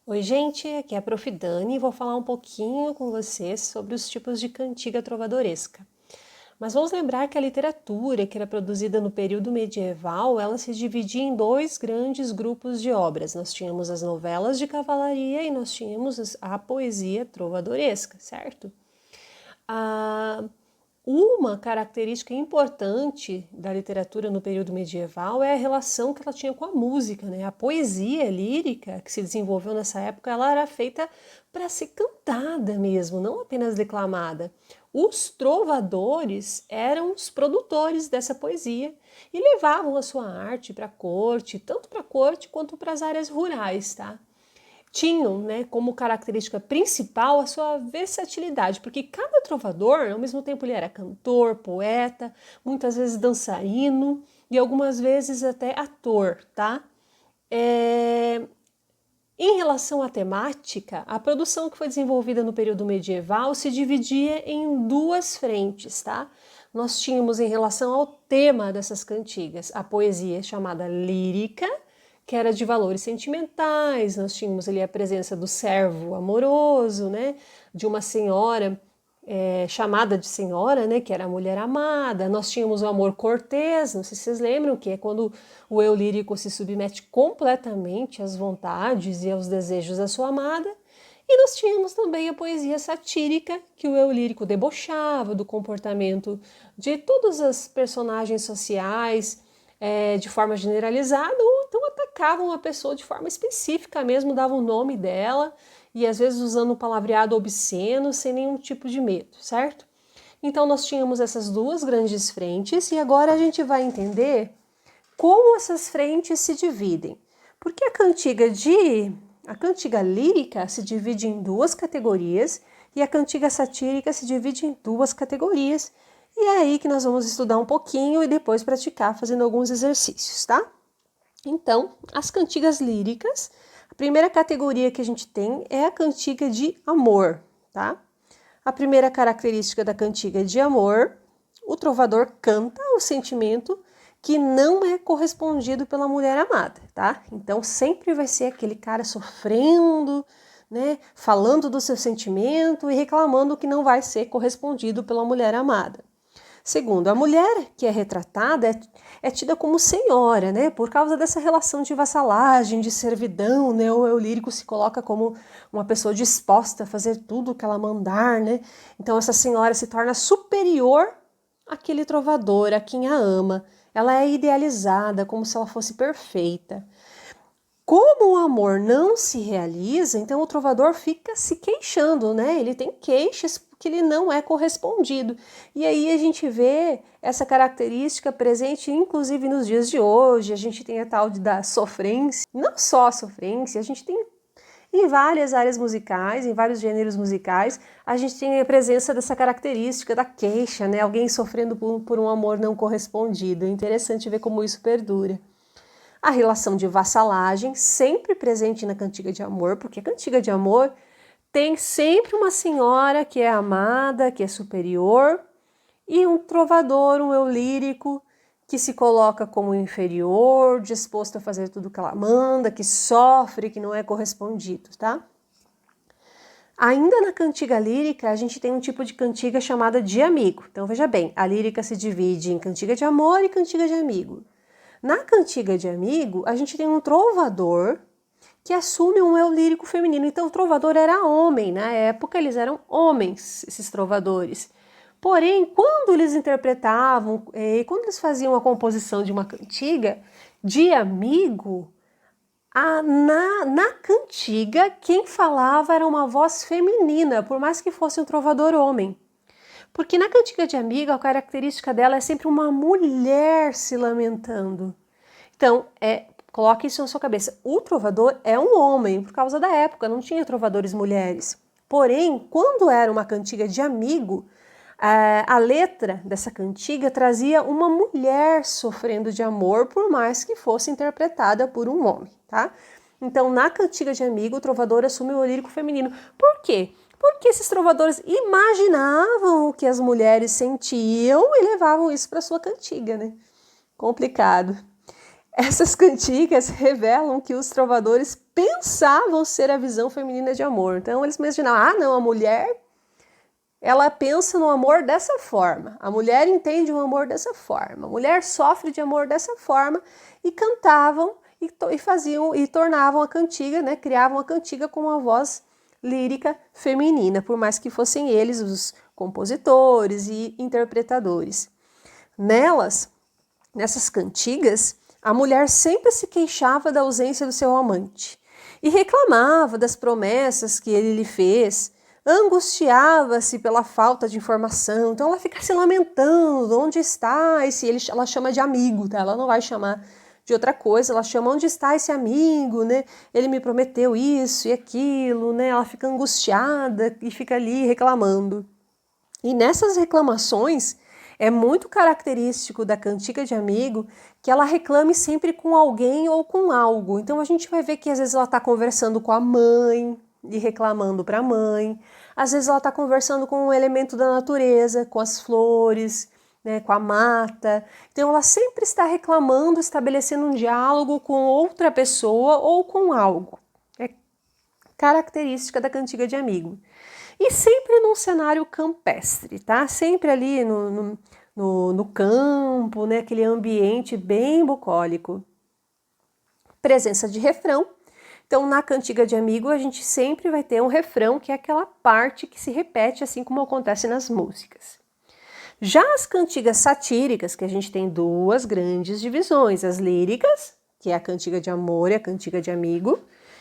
Oi, gente, aqui é a Prof. Dani e vou falar um pouquinho com vocês sobre os tipos de cantiga trovadoresca. Mas vamos lembrar que a literatura, que era produzida no período medieval, ela se dividia em dois grandes grupos de obras. Nós tínhamos as novelas de cavalaria e nós tínhamos a poesia trovadoresca, certo? Uma característica importante da literatura no período medieval é a relação que ela tinha com a música, né? A poesia lírica que se desenvolveu nessa época, ela era feita para ser cantada mesmo, não apenas declamada. Os trovadores eram os produtores dessa poesia e levavam a sua arte para a corte, tanto para a corte quanto para as áreas rurais, tá? Tinham, né, como característica principal a sua versatilidade, porque cada trovador, ao mesmo tempo ele era cantor, poeta, muitas vezes dançarino e algumas vezes até ator, tá? Em relação à temática, a produção que foi desenvolvida no período medieval se dividia em duas frentes, tá? Nós tínhamos em relação ao tema dessas cantigas a poesia chamada lírica, que era de valores sentimentais, nós tínhamos ali a presença do servo amoroso, né, de uma senhora chamada de senhora, né, que era a mulher amada. Nós tínhamos o amor cortês, não sei se vocês lembram, que é quando o eu lírico se submete completamente às vontades e aos desejos da sua amada. E nós tínhamos também a poesia satírica, que o eu lírico debochava do comportamento de todas as personagens sociais, de forma generalizada, ou então atacavam a pessoa de forma específica mesmo, davam o nome dela, e às vezes usando um palavreado obsceno, sem nenhum tipo de medo, certo? Então nós tínhamos essas duas grandes frentes, e agora a gente vai entender como essas frentes se dividem. Porque a cantiga lírica se divide em duas categorias e a cantiga satírica se divide em duas categorias. E é aí que nós vamos estudar um pouquinho e depois praticar fazendo alguns exercícios, tá? Então, as cantigas líricas, a primeira categoria que a gente tem é a cantiga de amor, tá? A primeira característica da cantiga de amor, o trovador canta o sentimento que não é correspondido pela mulher amada, tá? Então sempre vai ser aquele cara sofrendo, né, falando do seu sentimento e reclamando que não vai ser correspondido pela mulher amada. Segundo, a mulher que é retratada é tida como senhora, né? Por causa dessa relação de vassalagem, de servidão, né? O eu lírico se coloca como uma pessoa disposta a fazer tudo o que ela mandar, né? Então essa senhora se torna superior àquele trovador, a quem a ama. Ela é idealizada como se ela fosse perfeita. Como o amor não se realiza, então o trovador fica se queixando, né? Ele tem queixas porque ele não é correspondido. E aí a gente vê essa característica presente, inclusive nos dias de hoje. A gente tem a tal da sofrência, não só a sofrência, a gente tem em várias áreas musicais, em vários gêneros musicais, a gente tem a presença dessa característica da queixa, né? Alguém sofrendo por um amor não correspondido. É interessante ver como isso perdura. A relação de vassalagem, sempre presente na cantiga de amor, porque a cantiga de amor tem sempre uma senhora que é amada, que é superior, e um trovador, um eu lírico, que se coloca como inferior, disposto a fazer tudo que ela manda, que sofre, que não é correspondido, tá? Ainda na cantiga lírica, a gente tem um tipo de cantiga chamada de amigo. Então, veja bem, a lírica se divide em cantiga de amor e cantiga de amigo. Na cantiga de amigo, a gente tem um trovador que assume um eu lírico feminino. Então, o trovador era homem. Na época, eles eram homens, esses trovadores. Porém, quando eles interpretavam, quando eles faziam a composição de uma cantiga de amigo, na cantiga, quem falava era uma voz feminina, por mais que fosse um trovador homem. Porque na cantiga de amigo, a característica dela é sempre uma mulher se lamentando. Então, coloque isso na sua cabeça. O trovador é um homem, por causa da época, não tinha trovadores mulheres. Porém, quando era uma cantiga de amigo, a letra dessa cantiga trazia uma mulher sofrendo de amor, por mais que fosse interpretada por um homem, tá? Então, na cantiga de amigo, o trovador assume o lírico feminino. Por quê? Porque esses trovadores imaginavam o que as mulheres sentiam e levavam isso para sua cantiga, né? Complicado. Essas cantigas revelam que os trovadores pensavam ser a visão feminina de amor. Então eles imaginavam, não, a mulher, ela pensa no amor dessa forma. A mulher entende o amor dessa forma. A mulher sofre de amor dessa forma. E cantavam e faziam e tornavam a cantiga, né? Criavam a cantiga com uma voz lírica feminina, por mais que fossem eles os compositores e interpretadores. Nessas cantigas, a mulher sempre se queixava da ausência do seu amante e reclamava das promessas que ele lhe fez, angustiava-se pela falta de informação, então ela fica se lamentando, onde está esse, ela chama de amigo, tá? Ela não vai chamar de outra coisa, ela chama onde está esse amigo, né? Ele me prometeu isso e aquilo, né? Ela fica angustiada e fica ali reclamando. E nessas reclamações, é muito característico da cantiga de amigo que ela reclame sempre com alguém ou com algo. Então a gente vai ver que às vezes ela está conversando com a mãe e reclamando para a mãe. Às vezes ela está conversando com um elemento da natureza, com as flores, né, com a mata. Então ela sempre está reclamando, estabelecendo um diálogo com outra pessoa ou com algo. É característica da cantiga de amigo. E sempre num cenário campestre, tá? Sempre ali no campo, né? Aquele ambiente bem bucólico. Presença de refrão. Então, na cantiga de amigo, a gente sempre vai ter um refrão, que é aquela parte que se repete, assim como acontece nas músicas. Já as cantigas satíricas, que a gente tem duas grandes divisões, as líricas, que é a cantiga de amor e a cantiga de amigo,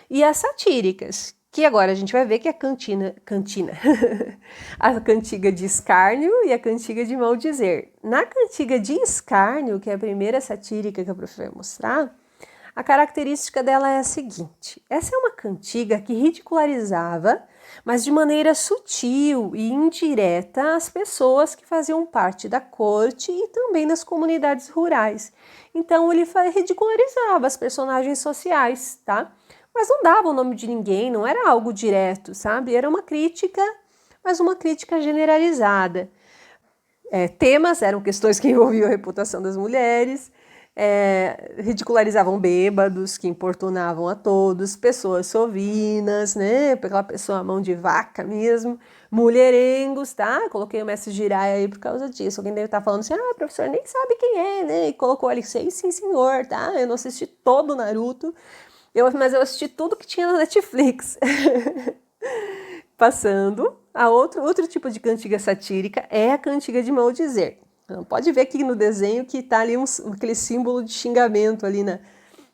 e as satíricas, que agora a gente vai ver que é a a cantiga de escárnio e a cantiga de maldizer. Na cantiga de escárnio, que é a primeira satírica que a prof vai mostrar, a característica dela é a seguinte: essa é uma cantiga que ridicularizava, mas de maneira sutil e indireta, as pessoas que faziam parte da corte e também das comunidades rurais. Então ele ridicularizava as personagens sociais, tá? Mas não dava o nome de ninguém, não era algo direto, sabe? Era uma crítica, mas uma crítica generalizada. Temas eram questões que envolviam a reputação das mulheres, ridicularizavam bêbados que importunavam a todos, pessoas sovinas, né? Aquela pessoa mão de vaca mesmo, mulherengos, tá? Coloquei o mestre Jiraiya aí por causa disso. Alguém deve estar falando assim, professor, nem sabe quem é, né? E colocou ali, sim, senhor, tá? Eu não assisti todo o Naruto, mas eu assisti tudo que tinha na Netflix. Passando a outro tipo de cantiga satírica é a cantiga de maldizer. Então, pode ver aqui no desenho que está ali aquele símbolo de xingamento ali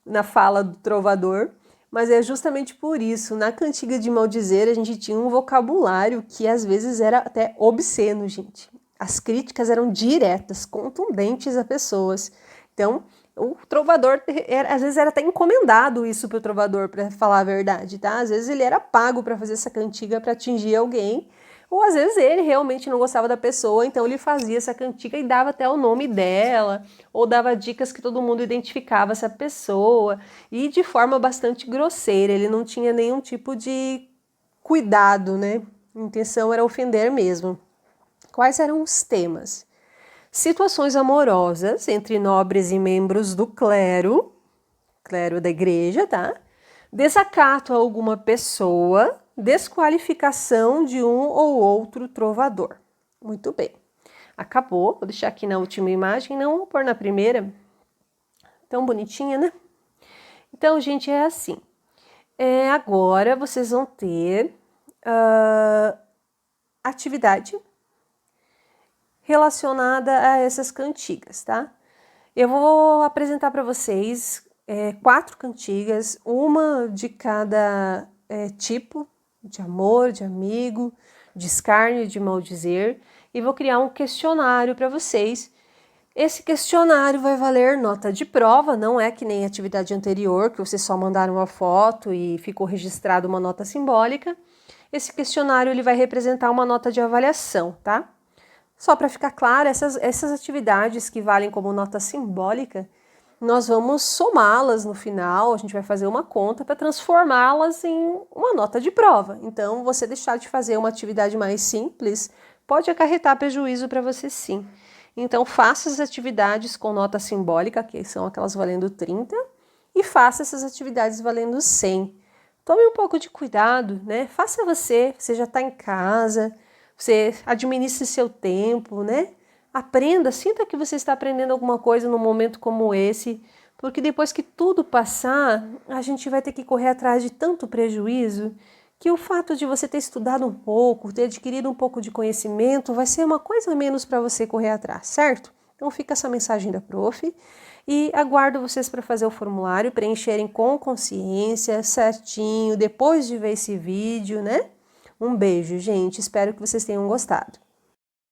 na fala do trovador, mas é justamente por isso. Na cantiga de maldizer a gente tinha um vocabulário que às vezes era até obsceno, gente. As críticas eram diretas, contundentes a pessoas. Então, o trovador, às vezes era até encomendado isso para o trovador, para falar a verdade, tá? Às vezes ele era pago para fazer essa cantiga para atingir alguém, ou às vezes ele realmente não gostava da pessoa, então ele fazia essa cantiga e dava até o nome dela, ou dava dicas que todo mundo identificava essa pessoa, e de forma bastante grosseira, ele não tinha nenhum tipo de cuidado, né? A intenção era ofender mesmo. Quais eram os temas? Situações amorosas entre nobres e membros do clero da igreja, tá? Desacato a alguma pessoa, desqualificação de um ou outro trovador. Muito bem. Acabou. Vou deixar aqui na última imagem, não vou pôr na primeira. Tão bonitinha, né? Então, gente, é assim. Agora vocês vão ter atividade relacionada a essas cantigas, tá? Eu vou apresentar para vocês 4 cantigas, uma de cada tipo, de amor, de amigo, de escárnio, de maldizer, e vou criar um questionário para vocês. Esse questionário vai valer nota de prova, não é que nem a atividade anterior, que vocês só mandaram uma foto e ficou registrado uma nota simbólica. Esse questionário ele vai representar uma nota de avaliação, tá? Só para ficar claro, essas atividades que valem como nota simbólica, nós vamos somá-las no final, a gente vai fazer uma conta para transformá-las em uma nota de prova. Então, você deixar de fazer uma atividade mais simples pode acarretar prejuízo para você sim. Então, faça as atividades com nota simbólica, que são aquelas valendo 30, e faça essas atividades valendo 100. Tome um pouco de cuidado, né? Faça você já está em casa, você administre seu tempo, né? Aprenda, sinta que você está aprendendo alguma coisa num momento como esse, porque depois que tudo passar, a gente vai ter que correr atrás de tanto prejuízo, que o fato de você ter estudado um pouco, ter adquirido um pouco de conhecimento, vai ser uma coisa a menos para você correr atrás, certo? Então fica essa mensagem da prof. E aguardo vocês para fazer o formulário, preencherem com consciência, certinho, depois de ver esse vídeo, né? Um beijo, gente. Espero que vocês tenham gostado.